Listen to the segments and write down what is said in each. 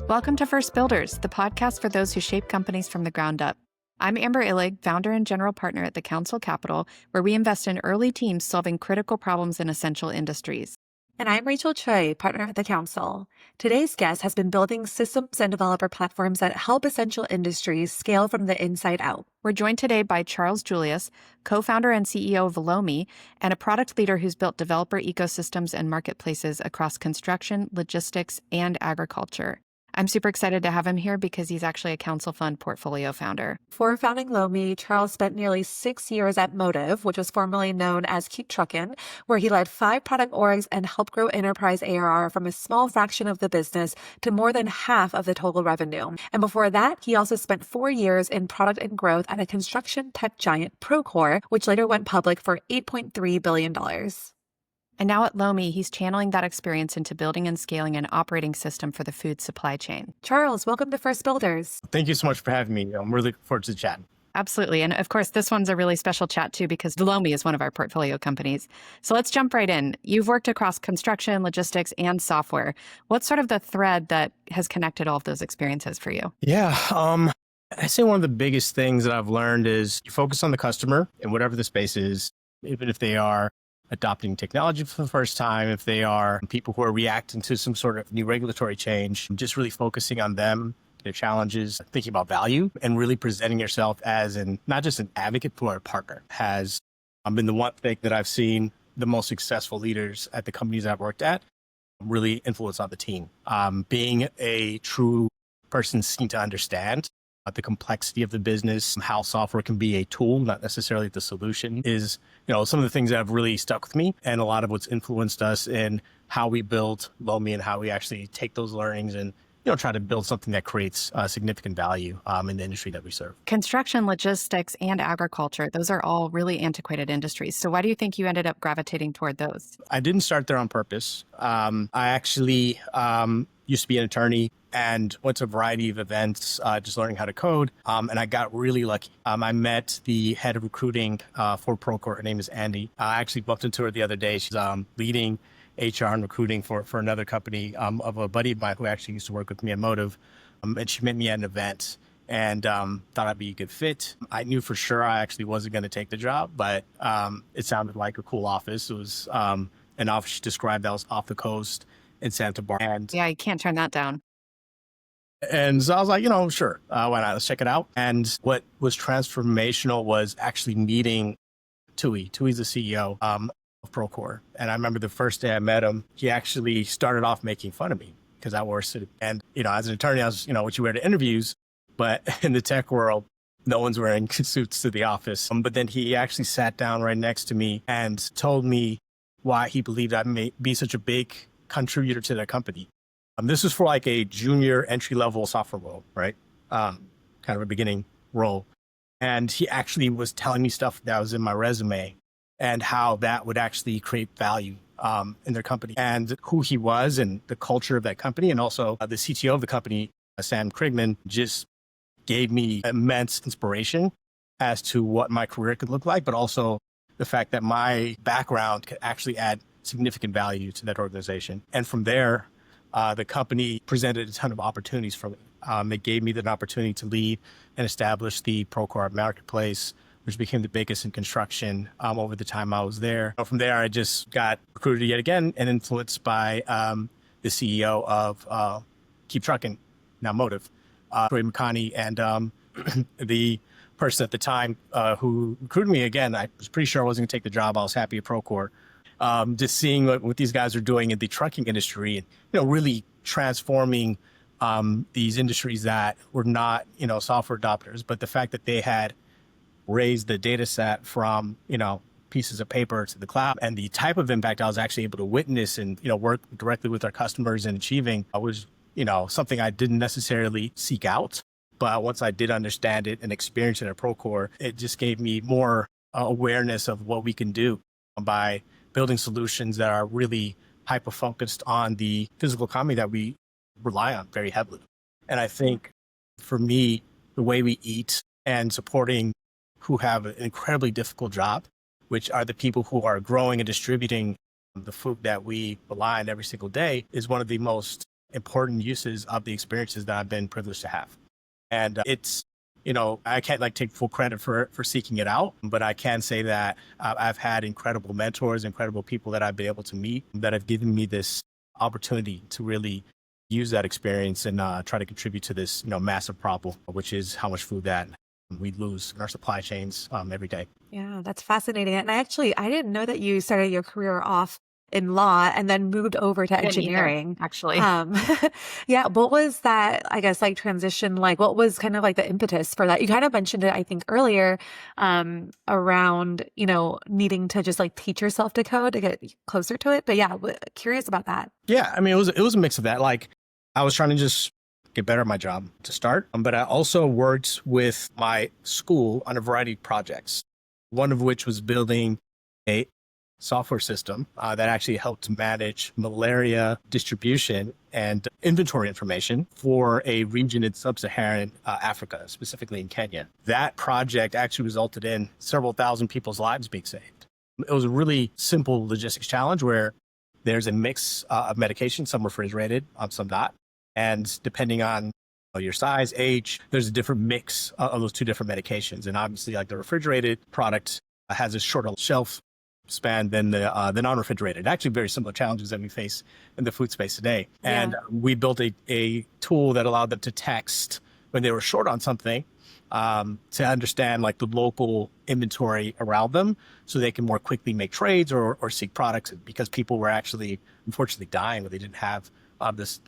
Welcome to First Builders, the podcast for those who shape companies from the ground up. I'm Amber Illig, founder and general partner at the Council Capital, where we invest in early teams solving critical problems in essential industries. And I'm Rachel Tsui, partner at the Council. Today's guest has been building systems and developer platforms that help essential industries scale from the inside out. We're joined today by Charles Julius, co-founder and CEO of Loamy, and a product leader who's built developer ecosystems and marketplaces across construction, logistics, and agriculture. I'm super excited to have him here because he's actually a Council Fund portfolio founder. Before founding Loamy, Charles spent nearly 6 years at Motive, which was formerly known as KeepTruckin, where he led 5 product orgs and helped grow enterprise ARR from a small fraction of the business to more than half of the total revenue. And before that, he also spent 4 years in product and growth at a construction tech giant, Procore, which later went public for $8.3 billion. And now at Loamy, he's channeling that experience into building and scaling an operating system for the food supply chain. Charles, welcome to First Builders. Thank you so much for having me. I'm really looking forward to chatting. Absolutely. And of course, this one's a really special chat too, because Loamy is one of our portfolio companies. So let's jump right in. You've worked across construction, logistics, and software. What's sort of the thread that has connected all of those experiences for you? Yeah. I say one of the biggest things that I've learned is you focus on the customer and whatever the space is, even if they are adopting technology for the first time, if they are people who are reacting to some sort of new regulatory change, just really focusing on them, their challenges, thinking about value, and really presenting yourself as not just an advocate, but a partner has been the one thing that I've seen the most successful leaders at the companies I've worked at really influence on the team. Being a true person seen to understand the complexity of the business, how software can be a tool, not necessarily the solution, is, some of the things that have really stuck with me, and a lot of what's influenced us in how we build Loamy and how we actually take those learnings and try to build something that creates significant value in the industry that we serve. Construction, logistics, and agriculture, those are all really antiquated industries. So why do you think you ended up gravitating toward those? I didn't start there on purpose. I actually used to be an attorney and went to a variety of events, just learning how to code. And I got really lucky. I met the head of recruiting for Procore. Her name is Andy. I actually bumped into her the other day. She's leading HR and recruiting for another company of a buddy of mine who actually used to work with me at Motive. And she met me at an event and thought I'd be a good fit. I knew for sure I actually wasn't going to take the job, but it sounded like a cool office. It was an office she described that was off the coast in Santa Barbara. And yeah, you can't turn that down. And so I was like, sure, why not? Let's check it out. And what was transformational was actually meeting Tsui. Tsui's the CEO of Procore. And I remember the first day I met him, he actually started off making fun of me because I wore a suit. And, as an attorney, I was, what you wear to interviews. But in the tech world, no one's wearing suits to the office. But then he actually sat down right next to me and told me why he believed I may be such a big contributor to their company. This was for like a junior entry-level software role, right? Kind of a beginning role. And he actually was telling me stuff that was in my resume and how that would actually create value in their company, and who he was and the culture of that company. And also the CTO of the company, Sam Krigman, just gave me immense inspiration as to what my career could look like, but also the fact that my background could actually add significant value to that organization. And from there, the company presented a ton of opportunities for me. It gave me the opportunity to lead and establish the Procore marketplace, which became the biggest in construction over the time I was there. From there, I just got recruited yet again and influenced by the CEO of KeepTruckin, now Motive, Troy McConney, and the person at the time who recruited me again. I was pretty sure I wasn't going to take the job. I was happy at Procore. Just seeing what these guys are doing in the trucking industry and, really transforming these industries that were not, software adopters, but the fact that they had raised the data set from, pieces of paper to the cloud, and the type of impact I was actually able to witness and, work directly with our customers and achieving was, something I didn't necessarily seek out. But once I did understand it and experience it at Procore, it just gave me more awareness of what we can do by building solutions that are really hyper-focused on the physical economy that we rely on very heavily. And I think for me, the way we eat and supporting who have an incredibly difficult job, which are the people who are growing and distributing the food that we rely on every single day, is one of the most important uses of the experiences that I've been privileged to have. And it's, I can't like take full credit for seeking it out, but I can say that I've had incredible mentors, incredible people that I've been able to meet that have given me this opportunity to really use that experience and try to contribute to this, massive problem, which is how much food that we lose in our supply chains every day. Yeah, that's fascinating. And I didn't know that you started your career off in law and then moved over to I didn't either, engineering. actually. Yeah. What was that, I guess, like transition like? What was kind of like the impetus for that? You kind of mentioned it, I think, earlier, around, needing to just like teach yourself to code to get closer to it. But yeah, curious about that. Yeah, I mean, it was a mix of that. Like, I was trying to just get better at my job to start, but I also worked with my school on a variety of projects. One of which was building a software system that actually helped manage malaria distribution and inventory information for a region in sub-Saharan Africa, specifically in Kenya. That project actually resulted in several thousand people's lives being saved. It was a really simple logistics challenge where there's a mix of medication, some refrigerated, some not. And depending on your size, age, there's a different mix of those two different medications. And obviously, like the refrigerated product has a shorter shelf span than the non-refrigerated. Actually, very similar challenges that we face in the food space today. Yeah. And we built a tool that allowed them to text when they were short on something to understand like the local inventory around them so they can more quickly make trades or seek products because people were actually, unfortunately, dying when they didn't have this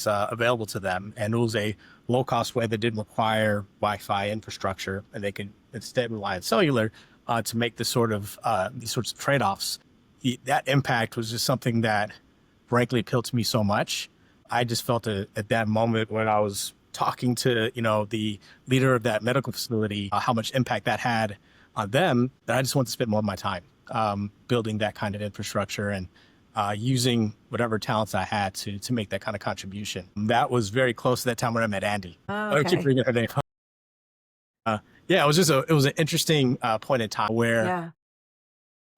available to them. And it was a low cost way that didn't require Wi-Fi infrastructure, and they could instead rely on cellular to make these sorts of trade-offs. That impact was just something that frankly appealed to me so much. I just felt at that moment when I was talking to, the leader of that medical facility, how much impact that had on them, that I just wanted to spend more of my time building that kind of infrastructure and using whatever talents I had to make that kind of contribution. That was very close to that time when I met Andy. Oh, okay. I keep forgetting her name. Yeah, it was an interesting point in time where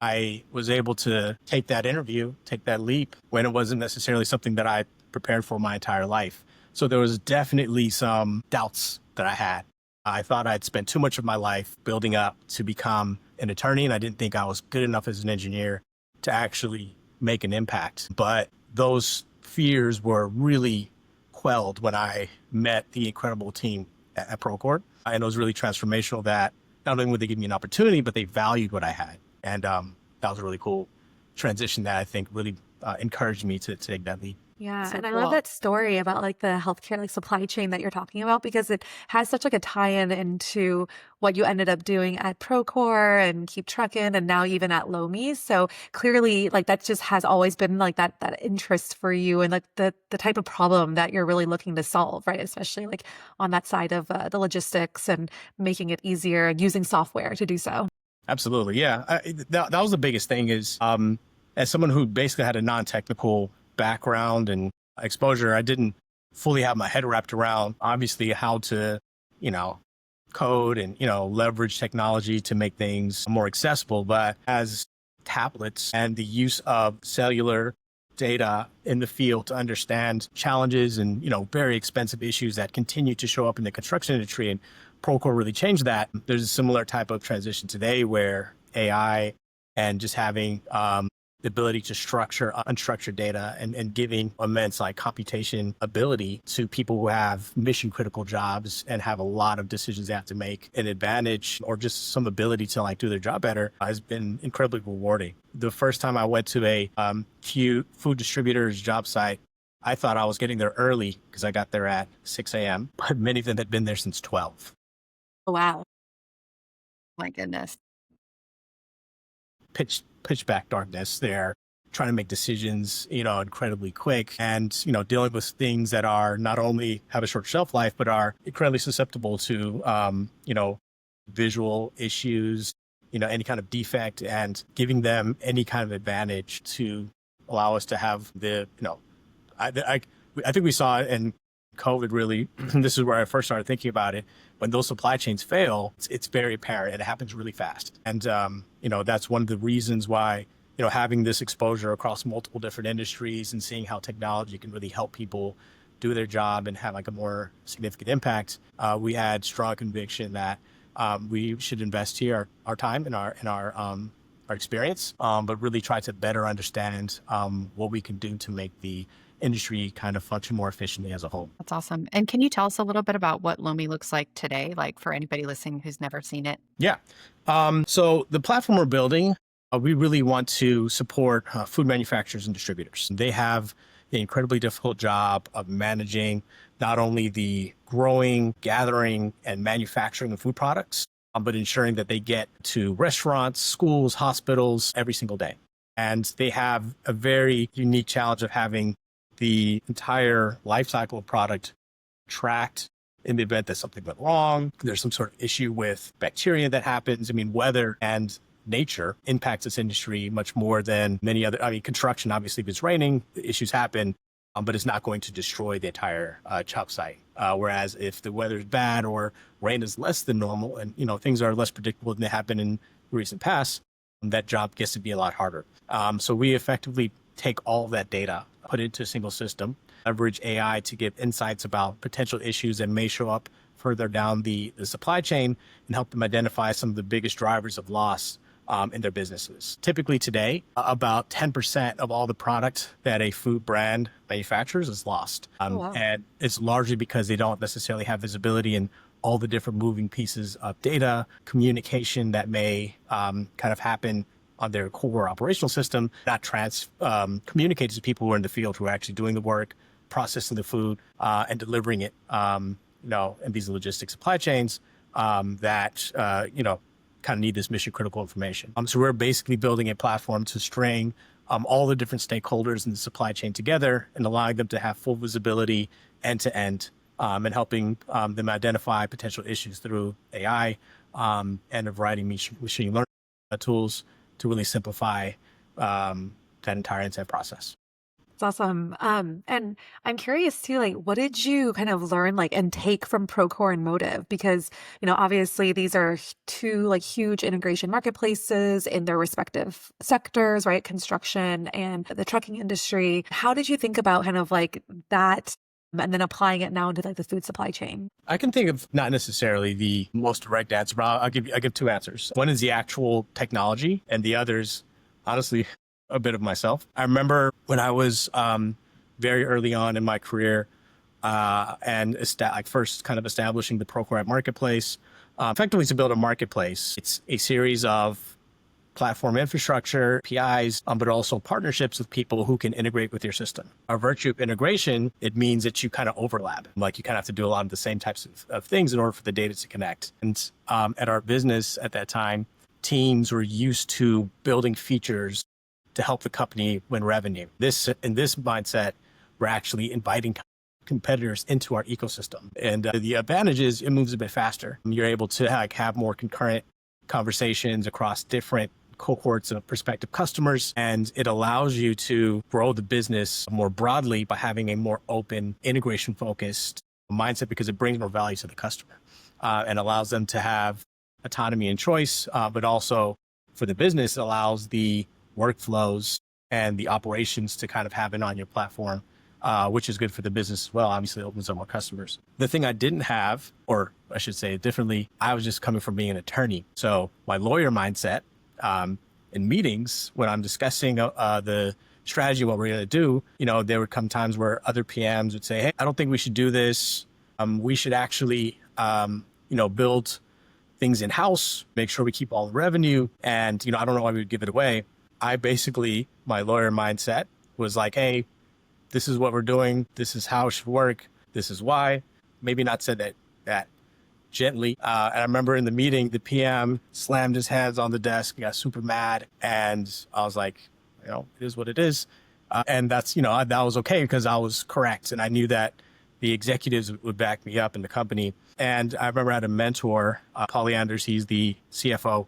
I was able to take that interview, take that leap when it wasn't necessarily something that I prepared for my entire life. So there was definitely some doubts that I had. I thought I'd spent too much of my life building up to become an attorney, and I didn't think I was good enough as an engineer to actually make an impact. But those fears were really quelled when I met the incredible team at Procore. And it was really transformational that not only would they give me an opportunity, but they valued what I had. And that was a really cool transition that I think really encouraged me to take that leap. Yeah. So And I cool. love that story about like the healthcare like supply chain that you're talking about because it has such like a tie-in into what you ended up doing at Procore and KeepTruckin and now even at Loamy. So clearly like that just has always been like that interest for you and like the type of problem that you're really looking to solve, right? Especially like on that side of the logistics and making it easier and using software to do so. Absolutely. Yeah. That was the biggest thing is as someone who basically had a non-technical background and exposure, I didn't fully have my head wrapped around obviously how to, code and, leverage technology to make things more accessible. But as tablets and the use of cellular data in the field to understand challenges and, very expensive issues that continue to show up in the construction industry, and Procore really changed that. There's a similar type of transition today where AI and just having the ability to structure unstructured data and giving immense like computation ability to people who have mission critical jobs and have a lot of decisions they have to make, an advantage or just some ability to like do their job better has been incredibly rewarding. The first time I went to a food distributors job site, I thought I was getting there early because I got there at 6 a.m., but many of them had been there since 12. Oh, wow. My goodness. Pitch black darkness. They're trying to make decisions, incredibly quick and, dealing with things that are not only have a short shelf life, but are incredibly susceptible to, visual issues, any kind of defect, and giving them any kind of advantage to allow us to have the, I think we saw it in COVID really, this is where I first started thinking about it. When those supply chains fail, it's very apparent and it happens really fast. And, that's one of the reasons why having this exposure across multiple different industries and seeing how technology can really help people do their job and have like a more significant impact, we had strong conviction that we should invest here our time and our experience, but really try to better understand what we can do to make the industry kind of function more efficiently as a whole. That's awesome. And can you tell us a little bit about what Loamy looks like today, like for anybody listening who's never seen it? Yeah. So the platform we're building, we really want to support food manufacturers and distributors. They have the incredibly difficult job of managing not only the growing, gathering, and manufacturing of food products, but ensuring that they get to restaurants, schools, hospitals every single day. And they have a very unique challenge of having the entire life cycle of product tracked in the event that something went wrong. There's some sort of issue with bacteria that happens. I mean, weather and nature impacts this industry much more than many other. I mean, construction, obviously, if it's raining, issues happen, but it's not going to destroy the entire job site. Whereas if the weather is bad or rain is less than normal and, things are less predictable than they have been in recent past, that job gets to be a lot harder. So we effectively take all of that data, put it into a single system, leverage AI to give insights about potential issues that may show up further down the supply chain and help them identify some of the biggest drivers of loss in their businesses. Typically today, about 10% of all the product that a food brand manufactures is lost. Wow. And it's largely because they don't necessarily have visibility in all the different moving pieces of data, communication that may kind of happen on their core operational system, not communicated to people who are in the field who are actually doing the work, processing the food, and delivering it, in these logistics supply chains that, kind of need this mission critical information. So we're basically building a platform to string all the different stakeholders in the supply chain together and allowing them to have full visibility end to end, and helping them identify potential issues through AI and a variety of machine learning tools to really simplify that entire end-to-end process. That's awesome. And I'm curious too, like, what did you kind of learn, like, and take from Procore and Motive? Because, obviously these are two like huge integration marketplaces in their respective sectors, right? Construction and the trucking industry. How did you think about kind of like that and then applying it now into like the food supply chain? I can think of not necessarily the most direct answer, but I'll give two answers. One is the actual technology, and the other's honestly a bit of myself. I remember when I was very early on in my career and first kind of establishing the Procore marketplace. Effectively, to build a marketplace, it's a series of platform infrastructure, APIs, but also partnerships with people who can integrate with your system. Our virtue of integration, it means that you kind of overlap. Like you kind of have to do a lot of the same types of things in order for the data to connect. And at our business at that time, teams were used to building features to help the company win revenue. In this mindset, we're actually inviting competitors into our ecosystem. And the advantage is it moves a bit faster. You're able to have more concurrent conversations across different cohorts of prospective customers. And it allows you to grow the business more broadly by having a more open, integration focused mindset, because it brings more value to the customer and allows them to have autonomy and choice. But also for the business, it allows the workflows and the operations to kind of happen on your platform, which is good for the business as well. Obviously, it opens up more customers. The thing I didn't have, or I should say it differently, I was just coming from being an attorney. So my lawyer mindset in meetings, when I'm discussing the strategy, what we're going to do, there would come times where other PMs would say, hey, I don't think we should do this. We should actually, build things in-house, make sure we keep all the revenue. And, I don't know why we would give it away. My lawyer mindset was like, hey, this is what we're doing. This is how it should work. This is why. Maybe not said that gently. And I remember in the meeting, the PM slammed his hands on the desk, got super mad. And I was like, it is what it is. And that's, that was okay because I was correct. And I knew that the executives would back me up in the company. And I remember I had a mentor, Paul Anders, he's the CFO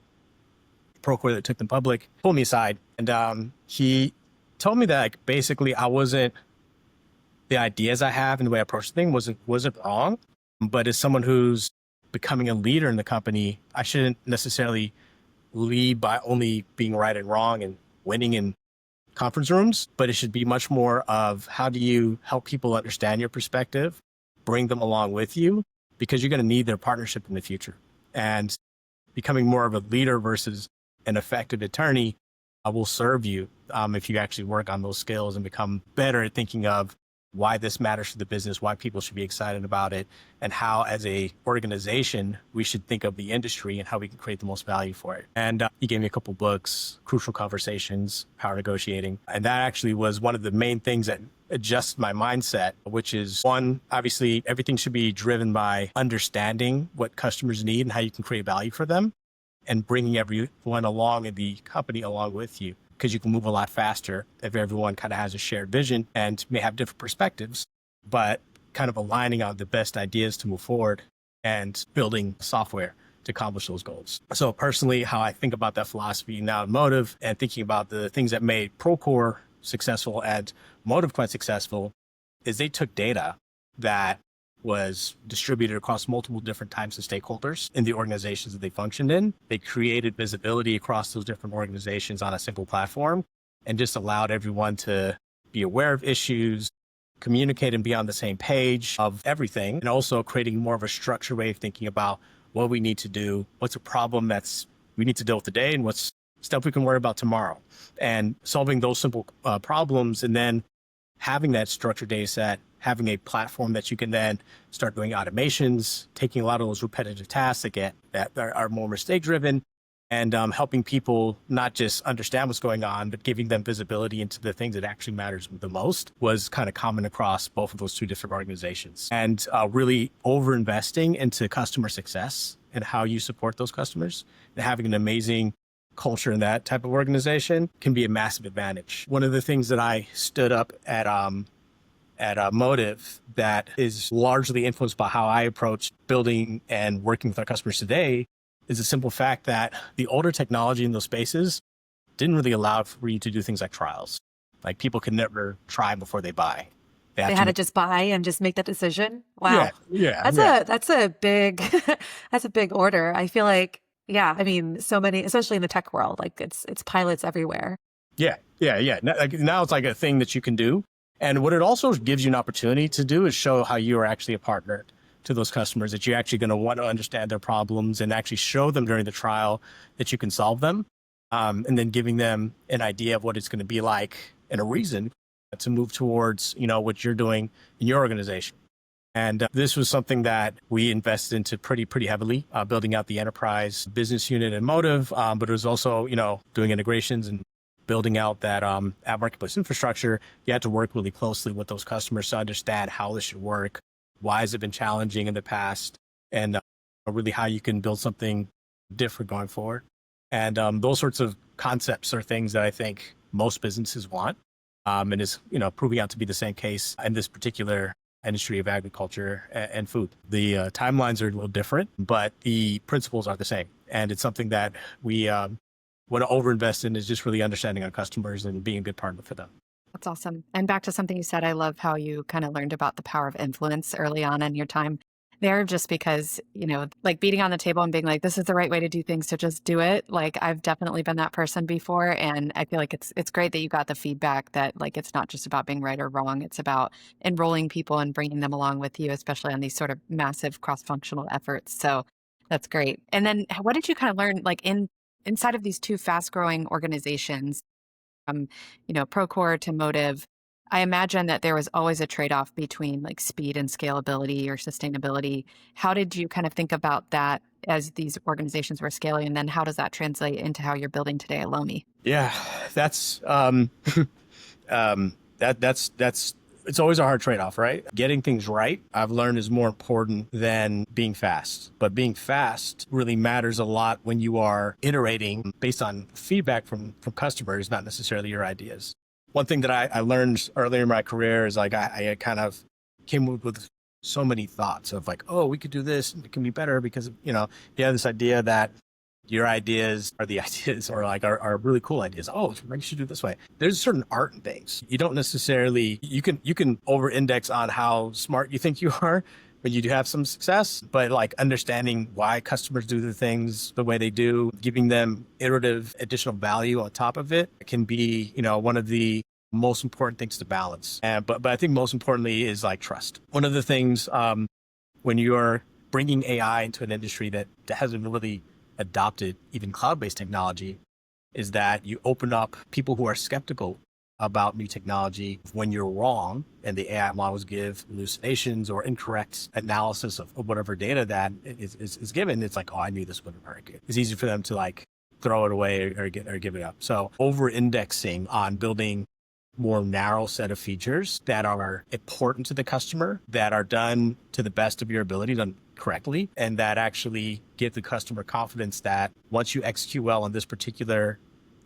Procore that took them public, pulled me aside. And he told me that basically the ideas I have and the way I approach the thing wasn't wrong. But as someone who's becoming a leader in the company, I shouldn't necessarily lead by only being right and wrong and winning in conference rooms, but it should be much more of how do you help people understand your perspective, bring them along with you, because you're going to need their partnership in the future. And becoming more of a leader versus an effective attorney will serve you if you actually work on those skills and become better at thinking of why this matters to the business, why people should be excited about it, and how as a organization, we should think of the industry and how we can create the most value for it. And he gave me a couple books, Crucial Conversations, Power Negotiating. And that actually was one of the main things that adjusted my mindset, which is one, obviously everything should be driven by understanding what customers need and how you can create value for them, and bringing everyone along in the company along with you, because you can move a lot faster if everyone kind of has a shared vision and may have different perspectives, but kind of aligning on the best ideas to move forward and building software to accomplish those goals. So personally, how I think about that philosophy now in Motive and thinking about the things that made Procore successful and Motive quite successful is they took data that was distributed across multiple different types of stakeholders in the organizations that they functioned in. They created visibility across those different organizations on a single platform and just allowed everyone to be aware of issues, communicate and be on the same page of everything, and also creating more of a structured way of thinking about what we need to do, what's a problem that's we need to deal with today, and what's stuff we can worry about tomorrow. And solving those simple problems, and then having that structured data set, having a platform that you can then start doing automations, taking a lot of those repetitive tasks that are more mistake driven, and helping people not just understand what's going on, but giving them visibility into the things that actually matters the most was kind of common across both of those two different organizations. And really over-investing into customer success and how you support those customers, and having an amazing culture in that type of organization can be a massive advantage. One of the things that I stood up at Motive that is largely influenced by how I approach building and working with our customers today is the simple fact that the older technology in those spaces didn't really allow for you to do things like trials. Like people could never try before they buy. They had to just buy and just make that decision. Wow. Yeah. That's a big, that's a big order. I feel like, yeah, I mean, so many, especially in the tech world, like it's pilots everywhere. Yeah. Now it's like a thing that you can do. And what it also gives you an opportunity to do is show how you are actually a partner to those customers, that you're actually going to want to understand their problems and actually show them during the trial that you can solve them. And then giving them an idea of what it's going to be like and a reason to move towards, what you're doing in your organization. And this was something that we invested into pretty heavily, building out the enterprise business unit in Motive, but it was also, doing integrations and building out that app marketplace infrastructure. You had to work really closely with those customers to understand how this should work, why has it been challenging in the past, and really how you can build something different going forward. And those sorts of concepts are things that I think most businesses want, and is proving out to be the same case in this particular industry of agriculture and food. The timelines are a little different, but the principles are the same. And it's something that we want to overinvest in, is just really understanding our customers and being a good partner for them. That's awesome. And back to something you said, I love how you kind of learned about the power of influence early on in your time there, just because, like beating on the table and being like, this is the right way to do things, so just do it. Like I've definitely been that person before. And I feel like it's great that you got the feedback that like, it's not just about being right or wrong. It's about enrolling people and bringing them along with you, especially on these sort of massive cross-functional efforts. So that's great. And then what did you kind of learn like inside of these two fast-growing organizations, from Procore to Motive? I imagine that there was always a trade-off between like speed and scalability or sustainability. How did you kind of think about that as these organizations were scaling, and then how does that translate into how you're building today at Loamy? Yeah, that's it's always a hard trade-off, right? Getting things right, I've learned, is more important than being fast. But being fast really matters a lot when you are iterating based on feedback from customers, not necessarily your ideas. One thing that I learned earlier in my career is like I kind of came up with so many thoughts of like, oh, we could do this and it can be better because, you have this idea that your ideas are the ideas, or like are really cool ideas. Oh, maybe you should do it this way. There's a certain art in things. You don't necessarily, you can over index on how smart you think you are, when you do have some success, but like understanding why customers do the things the way they do, giving them iterative additional value on top of it can be, one of the most important things to balance. But I think most importantly is like trust. One of the things when you're bringing AI into an industry that hasn't really adopted even cloud-based technology is that you open up people who are skeptical about new technology when you're wrong and the AI models give hallucinations or incorrect analysis of whatever data that is given. It's like, oh, I knew this wouldn't work. It's easy for them to like throw it away or give it up. So over-indexing on building more narrow set of features that are important to the customer, that are done to the best of your ability, done correctly, and that actually give the customer confidence that once you execute well on this particular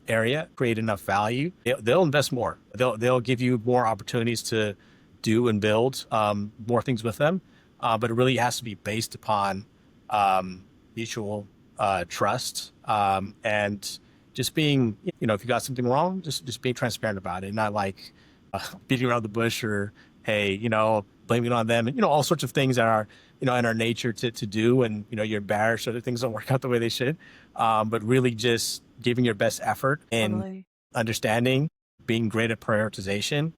area, create enough value, they'll invest more. They'll give you more opportunities to do and build more things with them. But it really has to be based upon mutual trust and just being, if you got something wrong, just being transparent about it, not like beating around the bush or, hey, blaming it on them, and, all sorts of things that are, in our nature to do. And, you're embarrassed or things don't work out the way they should. But really just giving your best effort in understanding, being great at prioritization,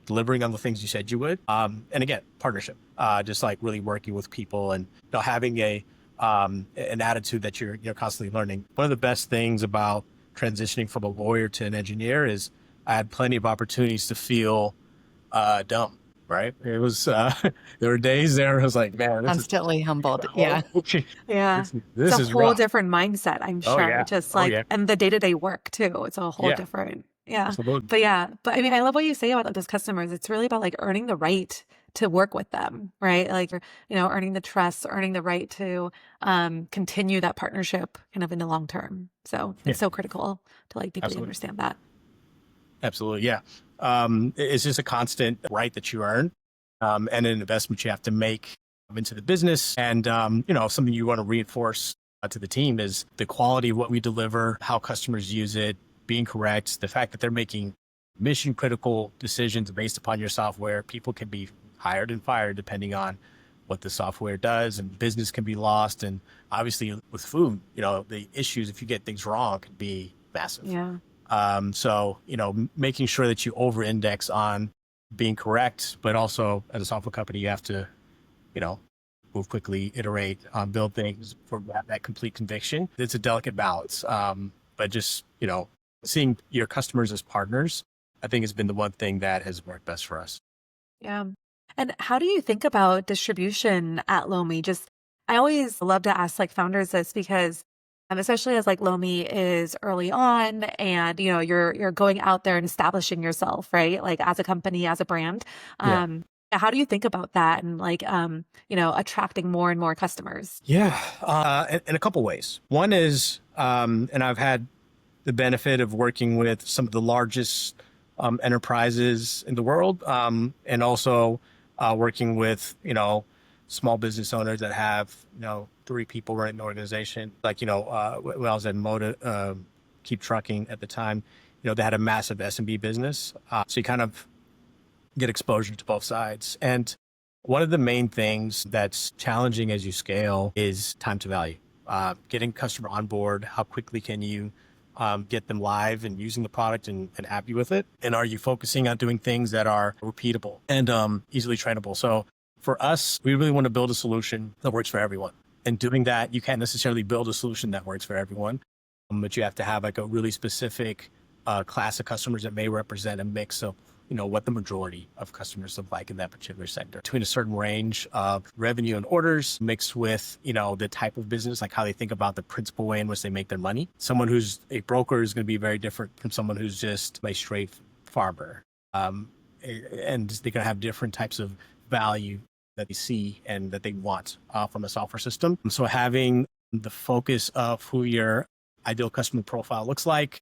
delivering on the things you said you would. And again, partnership, just like really working with people and having an attitude that you're constantly learning. One of the best things about transitioning from a lawyer to an engineer is I had plenty of opportunities to feel dumb, right? It was, there were days there where I was like, man, this Constantly humbled. Yeah. this It's a is whole rough. different mindset, I'm sure. Yeah. Just like, and the day-to-day work too. It's a whole different, Absolutely. But I mean, I love what you say about those customers. It's really about like earning the right to work with them, right? Like, earning the trust, earning the right to continue that partnership kind of in the long term. So it's so critical to like deeply understand that. Absolutely. Yeah. It's just a constant right that you earn and an investment you have to make into the business. And, something you want to reinforce to the team is the quality of what we deliver, how customers use it, being correct, the fact that they're making mission critical decisions based upon your software. People can be hired and fired depending on what the software does, and business can be lost. And obviously with food, the issues, if you get things wrong, can be massive. Yeah. So, making sure that you over index on being correct, but also as a software company, you have to, move quickly, iterate, build things for that complete conviction. It's a delicate balance. But just, seeing your customers as partners, I think has been the one thing that has worked best for us. Yeah. And how do you think about distribution at Loamy? I always love to ask like founders this because especially as like Loamy is early on and, you're going out there and establishing yourself, right? Like as a company, as a brand. How do you think about that and like, attracting more and more customers? Yeah. In a couple ways. One is, and I've had the benefit of working with some of the largest enterprises in the world, and also working with, small business owners that have, 3 people running an organization. Like, when I was at Motive, KeepTruckin at the time, they had a massive SMB business. So you kind of get exposure to both sides. And one of the main things that's challenging as you scale is time to value. Getting customer on board, how quickly can you get them live and using the product and happy with it? And are you focusing on doing things that are repeatable and easily trainable? So for us, we really want to build a solution that works for everyone. And doing that, you can't necessarily build a solution that works for everyone, but you have to have like a really specific class of customers that may represent a mix of what the majority of customers look like in that particular sector, between a certain range of revenue and orders mixed with, the type of business, like how they think about the principal way in which they make their money. Someone who's a broker is going to be very different from someone who's just a straight farmer. And they're going to have different types of value that they see and that they want from a software system. So having the focus of who your ideal customer profile looks like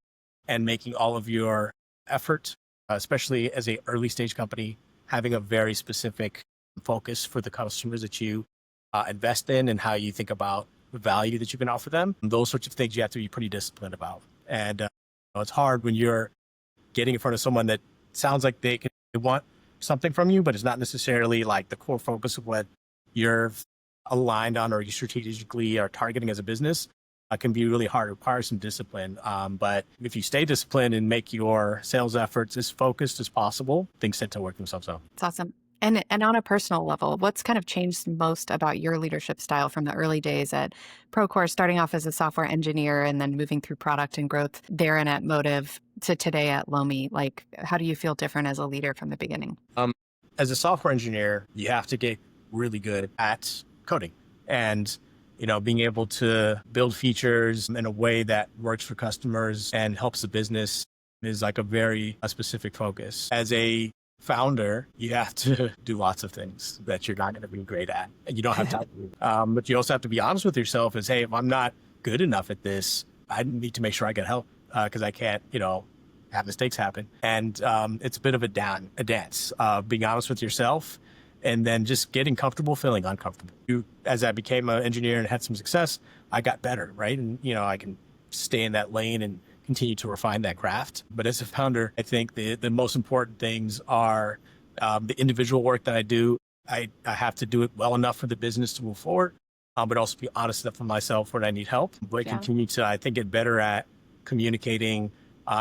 and making all of your effort, especially as a early stage company, having a very specific focus for the customers that you invest in and how you think about the value that you can offer them. And those sorts of things you have to be pretty disciplined about. And it's hard when you're getting in front of someone that sounds like they want something from you, but it's not necessarily like the core focus of what you're aligned on or you strategically are targeting as a business can be really hard. It requires some discipline. But if you stay disciplined and make your sales efforts as focused as possible, things tend to work themselves out. It's awesome. And on a personal level, what's kind of changed most about your leadership style from the early days at Procore, starting off as a software engineer and then moving through product and growth there and at Motive to today at Loamy? Like, how do you feel different as a leader from the beginning? As a software engineer, you have to get really good at coding and being able to build features in a way that works for customers and helps the business is like a very specific focus. As a founder, you have to do lots of things that you're not going to be great at and you don't have time to. But you also have to be honest with yourself as, hey, if I'm not good enough at this, I need to make sure I get help because I can't, have mistakes happen. And it's a bit of a dance, being honest with yourself and then just getting comfortable feeling uncomfortable. As I became an engineer and had some success, I got better, right? And, I can stay in that lane and continue to refine that craft. But as a founder, I think the most important things are the individual work that I do. I have to do it well enough for the business to move forward, but also be honest enough with myself when I need help. But continue to, I think, get better at communicating,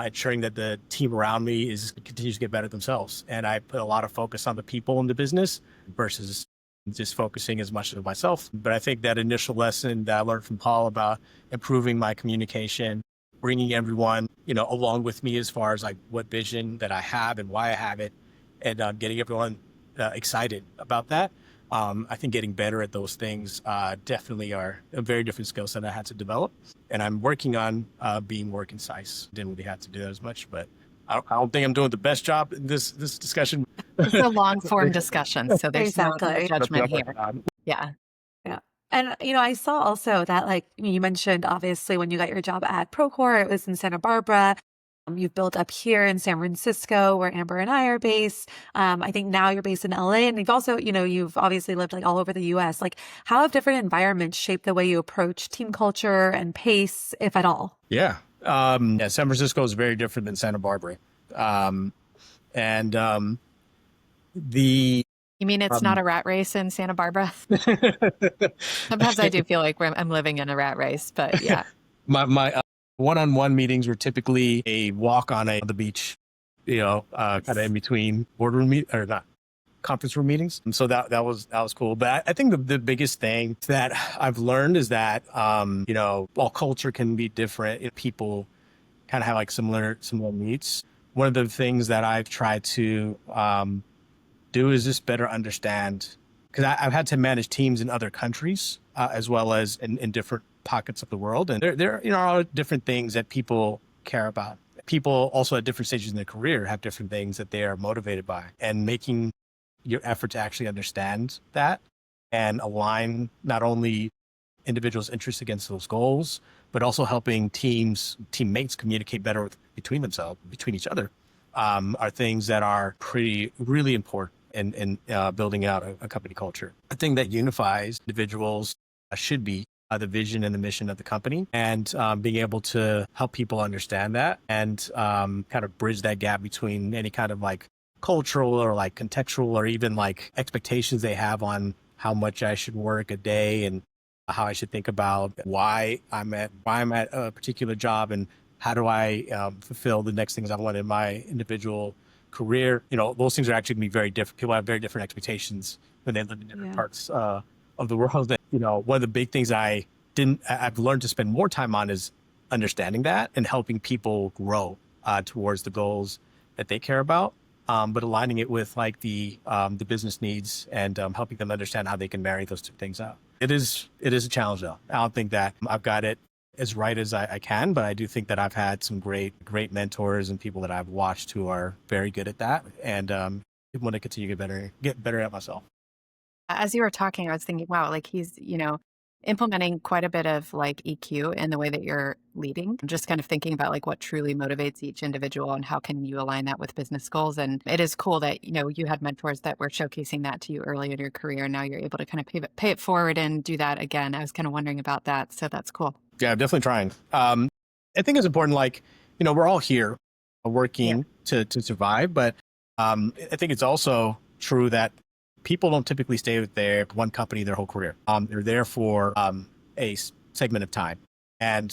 ensuring that the team around me continues to get better themselves. And I put a lot of focus on the people in the business versus just focusing as much on myself. But I think that initial lesson that I learned from Paul about improving my communication, bringing everyone, along with me as far as like what vision that I have and why I have it, and getting everyone excited about that. I think getting better at those things definitely are a very different skill set I had to develop. And I'm working on being more concise. Didn't really have to do that as much, but I don't think I'm doing the best job in this discussion. It's a long form discussion, so there's no Exactly. judgment here. Yeah. Yeah. And, I saw also that, like, you mentioned, obviously, when you got your job at Procore, it was in Santa Barbara. You've built up here in San Francisco, where Amber and I are based. I think now you're based in LA, and you've also, you've obviously lived like all over the US. Like, how have different environments shaped the way you approach team culture and pace, if at all? Yeah. San Francisco is very different than Santa Barbara. You mean it's not a rat race in Santa Barbara? Sometimes I do feel like I'm living in a rat race, but yeah. My one-on-one meetings were typically a walk on the beach, kind of in between conference room meetings. And so that was cool. But I think the biggest thing that I've learned is that, while culture can be different, people kind of have like similar needs. One of the things that I've tried to do is just better understand, because I've had to manage teams in other countries as well as in different pockets of the world. And there are different things that people care about. People also at different stages in their career have different things that they are motivated by, and making your effort to actually understand that and align not only individuals' interests against those goals, but also helping teammates communicate better between each other, are things that are really important in building out a company culture. A thing that unifies individuals should be the vision and the mission of the company, and being able to help people understand that and kind of bridge that gap between any kind of like cultural or like contextual or even like expectations they have on how much I should work a day and how I should think about why I'm at a particular job and how do I fulfill the next things I want in my individual career. Those things are actually going to be very different. People have very different expectations when they live in different parts of the world. That, one of the big things I've learned to spend more time on is understanding that and helping people grow towards the goals that they care about, but aligning it with like the business needs and helping them understand how they can marry those two things out. It is a challenge though. I don't think that I've got it as right as I can, but I do think that I've had some great mentors and people that I've watched who are very good at that, and want to continue to get better at myself. As you were talking, I was thinking, wow, like he's, implementing quite a bit of like EQ in the way that you're leading. I'm just kind of thinking about like what truly motivates each individual and how can you align that with business goals. And it is cool that, you had mentors that were showcasing that to you early in your career. And now you're able to kind of pay it forward and do that again. I was kind of wondering about that. So that's cool. Yeah, I'm definitely trying. I think it's important, like, we're all here working to survive, but I think it's also true that People don't typically stay with their one company their whole career. They're there for segment of time. And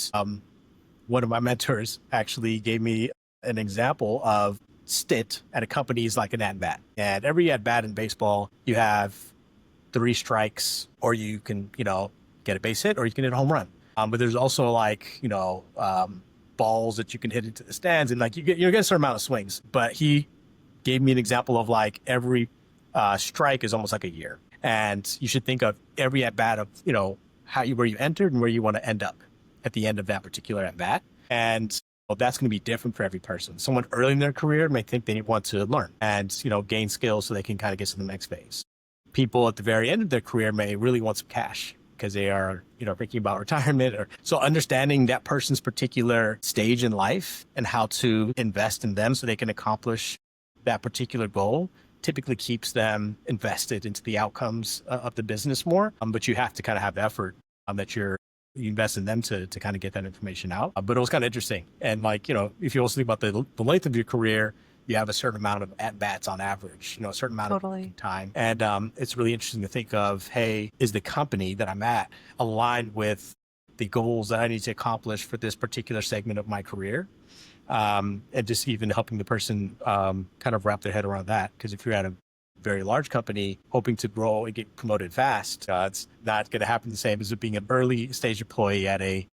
one of my mentors actually gave me an example of stint at a company is like an at bat. And every at bat in baseball, you have 3 strikes, or you can, get a base hit, or you can hit a home run. But there's also like, balls that you can hit into the stands, and like you get a certain amount of swings. But he gave me an example of like every strike is almost like a year, and you should think of every at bat of where you entered and where you want to end up at the end of that particular at bat. And that's going to be different for every person. Someone early in their career may think they want to learn and gain skills so they can kind of get to the next phase. People at the very end of their career may really want some cash because they are thinking about retirement. So understanding that person's particular stage in life and how to invest in them so they can accomplish that particular goal typically keeps them invested into the outcomes of the business more. But you have to kind of have the effort that you invest in them to kind of get that information out. But it was kind of interesting. And like, if you also think about the length of your career, you have a certain amount of at-bats on average, a certain amount of time. And it's really interesting to think of, hey, is the company that I'm at aligned with the goals that I need to accomplish for this particular segment of my career? And just even helping the person kind of wrap their head around that. Because if you're at a very large company hoping to grow and get promoted fast, it's not going to happen the same as it being an early stage employee at a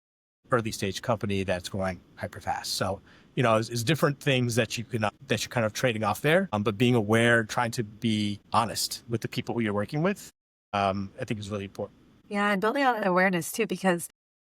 early stage company that's growing hyper fast. So, it's different things that you can that you're kind of trading off there. But being aware, trying to be honest with the people who you're working with, I think is really important. Yeah, and building on that awareness too, because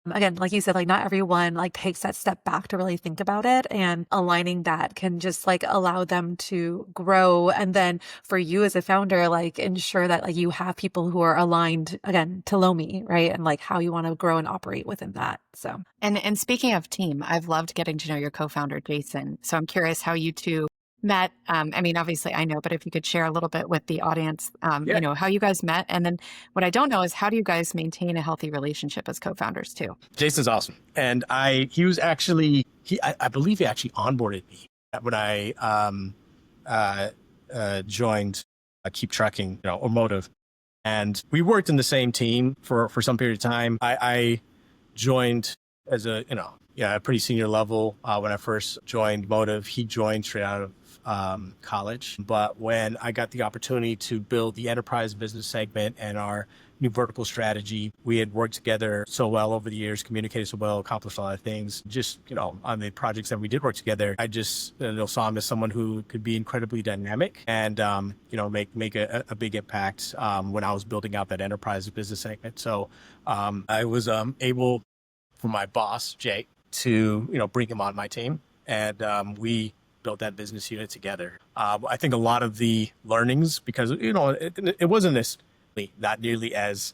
again, like you said, like not everyone like takes that step back to really think about it, and aligning that can just like allow them to grow. And then for you as a founder, like ensure that like you have people who are aligned again to Loamy, right? And like how you want to grow and operate within that. So, and speaking of team, I've loved getting to know your co-founder, Jason. So I'm curious how you two met. I mean, obviously I know, but if you could share a little bit with the audience, how you guys met. And then what I don't know is how do you guys maintain a healthy relationship as co-founders too? Jason's awesome. And he was actually, I believe he actually onboarded me when I joined KeepTruckin, or Motive. And we worked in the same team for some period of time. I joined as a pretty senior level when I first joined Motive. He joined straight out of college. But when I got the opportunity to build the enterprise business segment and our new vertical strategy, we had worked together so well over the years, communicated so well, accomplished a lot of things. Just, on the projects that we did work together, I just saw him as someone who could be incredibly dynamic and, make a big impact when I was building out that enterprise business segment. So I was able, for my boss, Jay, to, bring him on my team. And we built that business unit together. I think a lot of the learnings, because, it wasn't not nearly as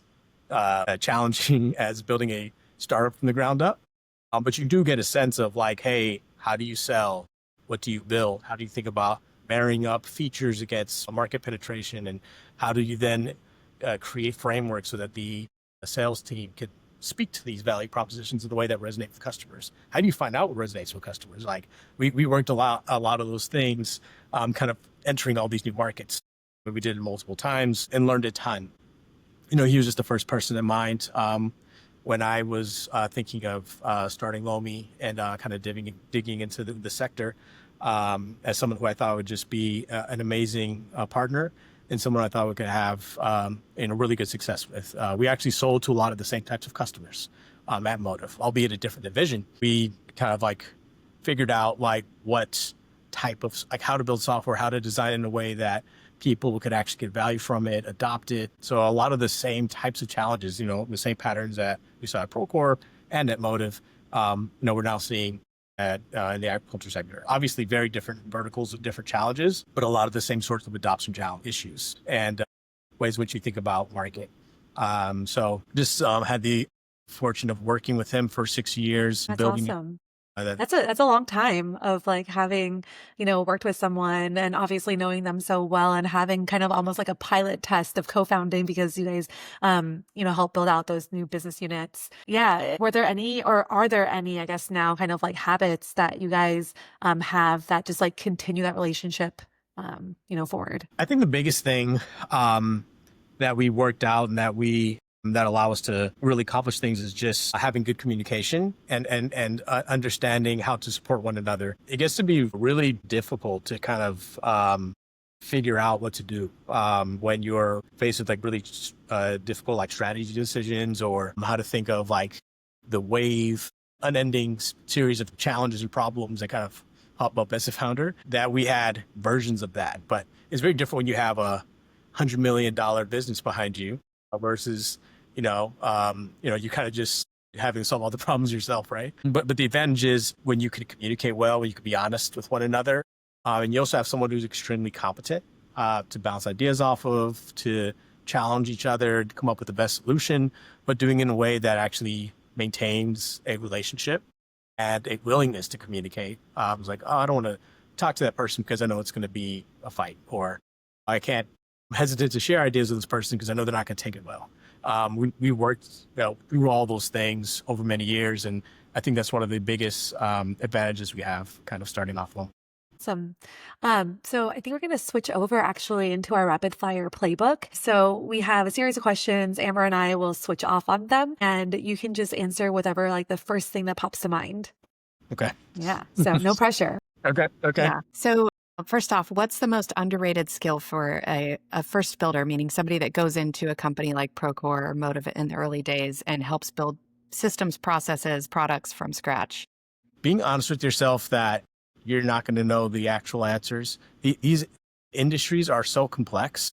challenging as building a startup from the ground up. But you do get a sense of like, hey, how do you sell? What do you build? How do you think about marrying up features against market penetration? And how do you then create frameworks so that the sales team can speak to these value propositions in the way that resonate with customers? How do you find out what resonates with customers? Like we worked a lot of those things, kind of entering all these new markets. We did it multiple times and learned a ton. He was just the first person in mind when I was thinking of starting Loamy and kind of digging into the sector as someone who I thought would just be an amazing partner and someone I thought we could have really good success with. We actually sold to a lot of the same types of customers at Motive, albeit a different division. We kind of like figured out like what type of how to build software, how to design in a way that people could actually get value from it, adopt it. So a lot of the same types of challenges, the same patterns that we saw at Procore and at Motive, we're now seeing at in the agriculture sector. Obviously very different verticals with different challenges, but a lot of the same sorts of adoption challenge issues and ways in which you think about market. So just had the fortune of working with him for 6 years. That's building awesome. That's a long time of like having, worked with someone and obviously knowing them so well and having kind of almost like a pilot test of co-founding because you guys, helped build out those new business units. Yeah. Were there any, or are there any, I guess now kind of like habits that you guys have that just like continue that relationship forward? I think the biggest thing that we worked out and that allow us to really accomplish things is just having good communication and understanding how to support one another. It gets to be really difficult to kind of figure out what to do when you're faced with like really difficult like strategy decisions, or how to think of like the wave, unending series of challenges and problems that kind of pop up as a founder. That we had versions of that, but it's very different when you have a $100 million business behind you versus you kind of just having to solve all the problems yourself, right? But the advantage is when you can communicate well, when you can be honest with one another, and you also have someone who's extremely competent to bounce ideas off of, to challenge each other, to come up with the best solution, but doing it in a way that actually maintains a relationship and a willingness to communicate. I was like, oh, I don't want to talk to that person because I know it's going to be a fight, or I'm hesitant to share ideas with this person because I know they're not going to take it well. We worked through all those things over many years, and I think that's one of the biggest advantages we have kind of starting off low. Awesome. So I think we're going to switch over actually into our rapid fire playbook. So we have a series of questions. Amber and I will switch off on them, and you can just answer whatever, like the first thing that pops to mind. Okay. Yeah. So no pressure. Okay. Yeah. So first off, what's the most underrated skill for a first builder, meaning somebody that goes into a company like Procore or Motive in the early days and helps build systems, processes, products from scratch? Being honest with yourself that you're not going to know the actual answers. These industries are so complex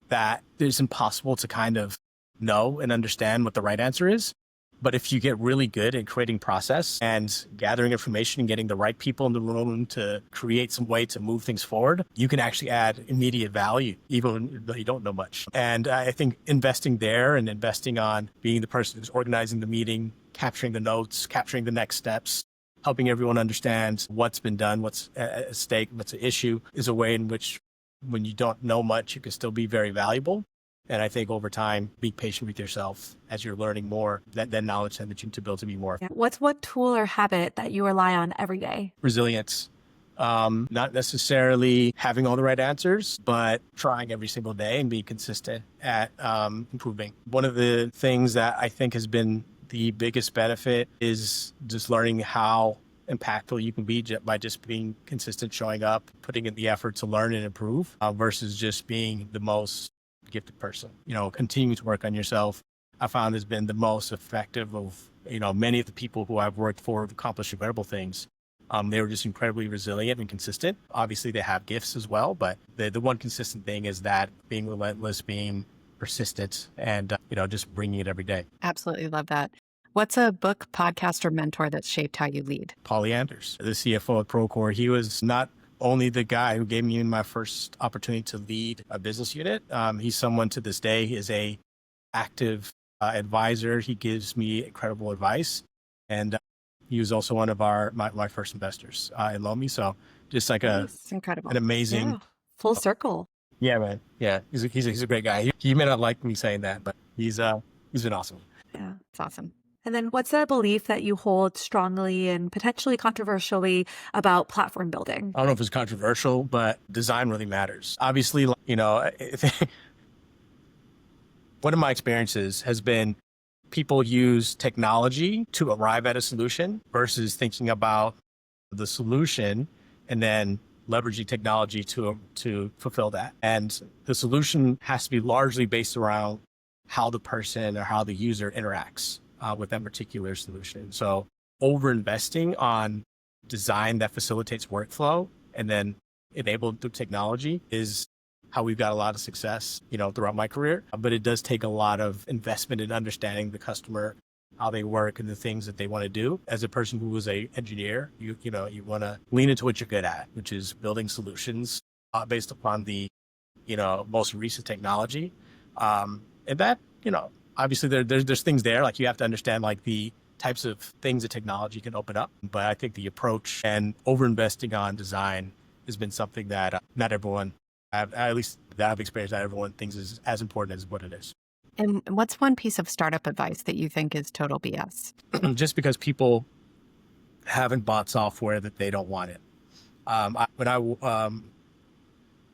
that it's impossible to kind of know and understand what the right answer is. But if you get really good at creating process and gathering information and getting the right people in the room to create some way to move things forward, you can actually add immediate value, even though you don't know much. And I think investing there and investing on being the person who's organizing the meeting, capturing the notes, capturing the next steps, helping everyone understand what's been done, what's at stake, what's an issue, is a way in which when you don't know much, you can still be very valuable. And I think over time, be patient with yourself as you're learning more, that knowledge that you need to build to be more. Yeah. What's one tool or habit that you rely on every day? Resilience. Not necessarily having all the right answers, but trying every single day and being consistent at improving. One of the things that I think has been the biggest benefit is just learning how impactful you can be by just being consistent, showing up, putting in the effort to learn and improve versus just being the most gifted person. Continuing to work on yourself, I found has been the most effective of, many of the people who I've worked for have accomplished incredible things. They were just incredibly resilient and consistent. Obviously they have gifts as well, but the one consistent thing is that being relentless, being persistent, and, just bringing it every day. Absolutely love that. What's a book, podcast, or mentor that shaped how you lead? Paulie Anders, the CFO at Procore. He was not only the guy who gave me my first opportunity to lead a business unit. He's someone to this day. He is a active advisor. He gives me incredible advice. And he was also one of my first investors in Loamy. So just like incredible, an amazing... Yeah. Full circle. Yeah, man. Yeah. He's a great guy. He may not like me saying that, but he's been awesome. Yeah. It's awesome. And then what's a belief that you hold strongly and potentially controversially about platform building? I don't know if it's controversial, but design really matters. Obviously, one of my experiences has been people use technology to arrive at a solution versus thinking about the solution and then leveraging technology to fulfill that. And the solution has to be largely based around how the person or how the user interacts with that particular solution. So over-investing on design that facilitates workflow and then enabled through technology is how we've got a lot of success, throughout my career. But it does take a lot of investment in understanding the customer, how they work and the things that they want to do. As a person who was an engineer, you want to lean into what you're good at, which is building solutions based upon the, most recent technology. And that, obviously there's things there, like you have to understand like the types of things that technology can open up. But I think the approach and over-investing on design has been something that not everyone, at least that I've experienced, not everyone thinks is as important as what it is. And what's one piece of startup advice that you think is total BS? Just because people haven't bought software that they don't want it.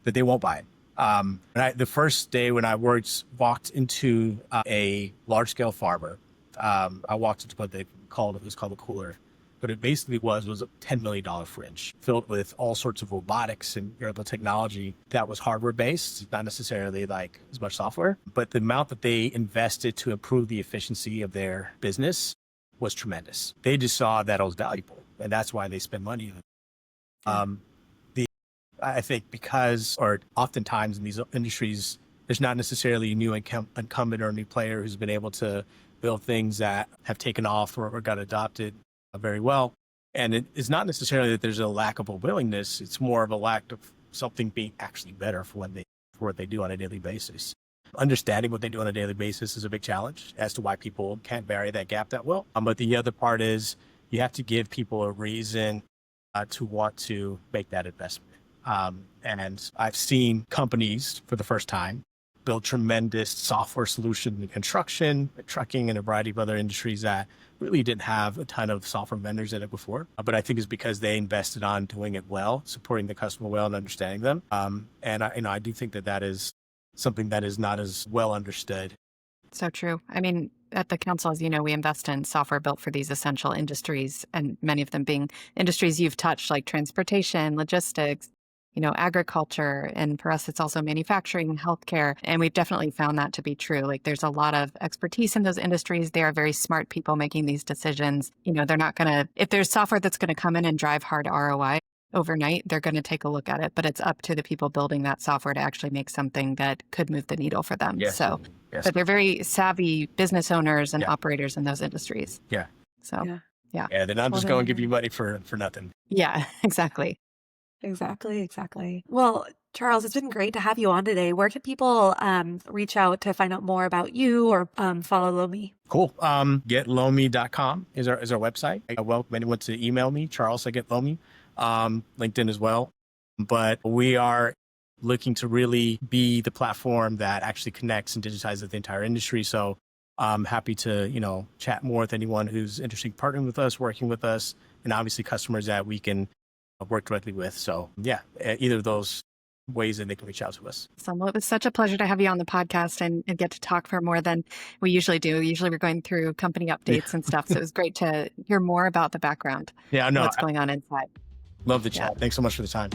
that they won't buy it. The first day when I walked into a large scale farmer, I walked into what it was called a cooler. But it basically was a $10 million fridge filled with all sorts of robotics and wearable technology that was hardware based, not necessarily like as much software. But the amount that they invested to improve the efficiency of their business was tremendous. They just saw that it was valuable, and that's why they spend money. I think oftentimes in these industries, there's not necessarily a new incumbent or a new player who's been able to build things that have taken off or got adopted very well. And it is not necessarily that there's a lack of a willingness. It's more of a lack of something being actually better for what they do on a daily basis. Understanding what they do on a daily basis is a big challenge as to why people can't marry that gap that well. But the other part is you have to give people a reason to want to make that investment. And I've seen companies for the first time build tremendous software solution in construction, trucking, and a variety of other industries that really didn't have a ton of software vendors in it before. But I think it's because they invested on doing it well, supporting the customer well and understanding them. And I do think that is something that is not as well understood. So true. I mean, at the council, as you know, we invest in software built for these essential industries, and many of them being industries you've touched, like transportation, logistics, agriculture. And for us, it's also manufacturing and healthcare. And we've definitely found that to be true. Like there's a lot of expertise in those industries. They are very smart people making these decisions. They're not going to, if there's software that's going to come in and drive hard ROI overnight, they're going to take a look at it. But it's up to the people building that software to actually make something that could move the needle for them. Yes. So, yes. But they're very savvy business owners and operators in those industries. Yeah. So, yeah. They're not just going to give you money for nothing. Yeah, exactly. Exactly. Well, Charles, it's been great to have you on today. Where can people reach out to find out more about you or follow Loamy? Cool. Getloamy.com is our website. I welcome anyone to email me, Charles@Getloamy, LinkedIn as well. But we are looking to really be the platform that actually connects and digitizes the entire industry. So I'm happy to, chat more with anyone who's interested in partnering with us, working with us, and obviously customers that we can work directly with. So either of those ways that they can reach out to us. So it was such a pleasure to have you on the podcast and get to talk for more than we usually do. Usually we're going through company updates and stuff. So it was great to hear more about the background. What's going on inside. Love the chat. Thanks so much for the time.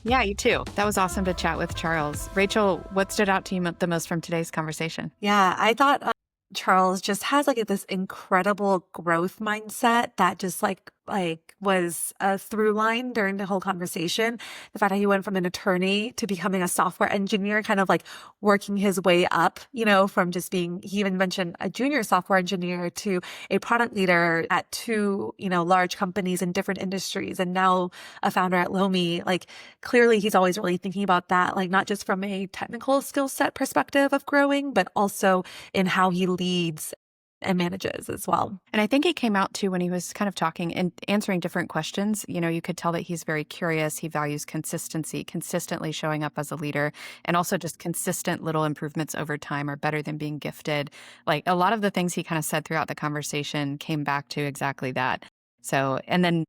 Yeah, you too. That was awesome to chat with Charles. Rachel, what stood out to you the most from today's conversation? Yeah, I thought Charles just has this incredible growth mindset that just was a through line during the whole conversation. The fact that he went from an attorney to becoming a software engineer, kind of working his way up, from just being, he even mentioned a junior software engineer to a product leader at two, large companies in different industries, and now a founder at Loamy. Clearly he's always really thinking about that, not just from a technical skill set perspective of growing, but also in how he leads and manages as well. And I think it came out too when he was kind of talking and answering different questions. You could tell that he's very curious. He values consistency, consistently showing up as a leader, and also just consistent little improvements over time are better than being gifted. A lot of the things he kind of said throughout the conversation came back to exactly that. So, and then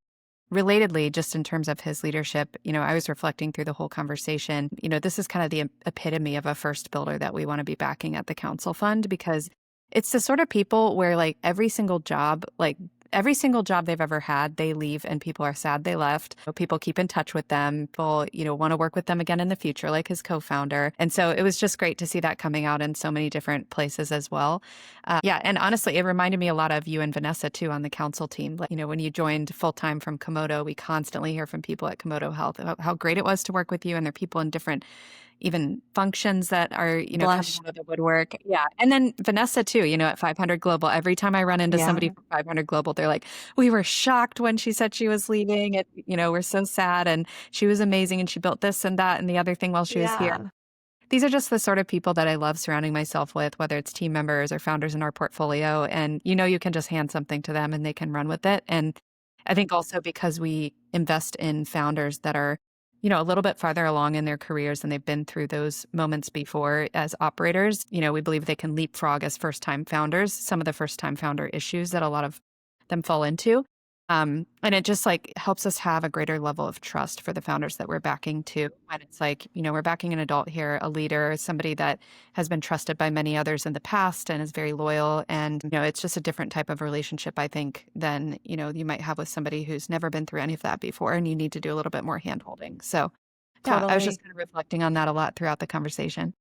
relatedly, just in terms of his leadership, I was reflecting through the whole conversation. This is kind of the epitome of a first builder that we want to be backing at the Council Fund, because it's the sort of people where every single job they've ever had, they leave and people are sad they left. People keep in touch with them. People, want to work with them again in the future, like his co-founder. And so it was just great to see that coming out in so many different places as well. And honestly, it reminded me a lot of you and Vanessa too on the council team. When you joined full-time from Komodo, we constantly hear from people at Komodo Health about how great it was to work with you, and there are people in different even functions that are, coming out of the woodwork. Yeah. And then Vanessa too, at 500 Global, every time I run into somebody from 500 Global, they're like, we were shocked when she said she was leaving. And, we're so sad. And she was amazing. And she built this and that and the other thing while she was here. These are just the sort of people that I love surrounding myself with, whether it's team members or founders in our portfolio. And, you can just hand something to them and they can run with it. And I think also because we invest in founders that are a little bit farther along in their careers and they've been through those moments before as operators, we believe they can leapfrog as first-time founders some of the first-time founder issues that a lot of them fall into. And it just like helps us have a greater level of trust for the founders that we're backing too. And it's like, we're backing an adult here, a leader, somebody that has been trusted by many others in the past and is very loyal. And, it's just a different type of relationship, I think, than, you might have with somebody who's never been through any of that before, and you need to do a little bit more hand holding. So yeah, I was just kind of reflecting on that a lot throughout the conversation.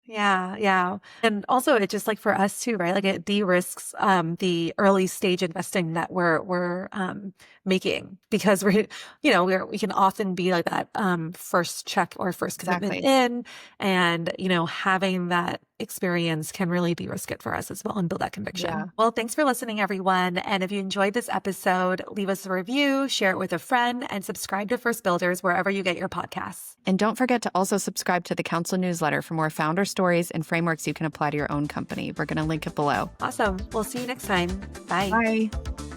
Yeah, yeah. And also it just like for us too, right? Like it de-risks the early stage investing that we're making, because we can often be like that first check or first commitment in, and having that experience can really de-risk it for us as well and build that conviction. Yeah. Well, thanks for listening, everyone. And if you enjoyed this episode, leave us a review, share it with a friend, and subscribe to First Builders wherever you get your podcasts. And don't forget to also subscribe to the Council newsletter for more founder stories and frameworks you can apply to your own company. We're going to link it below. Awesome. We'll see you next time. Bye. Bye.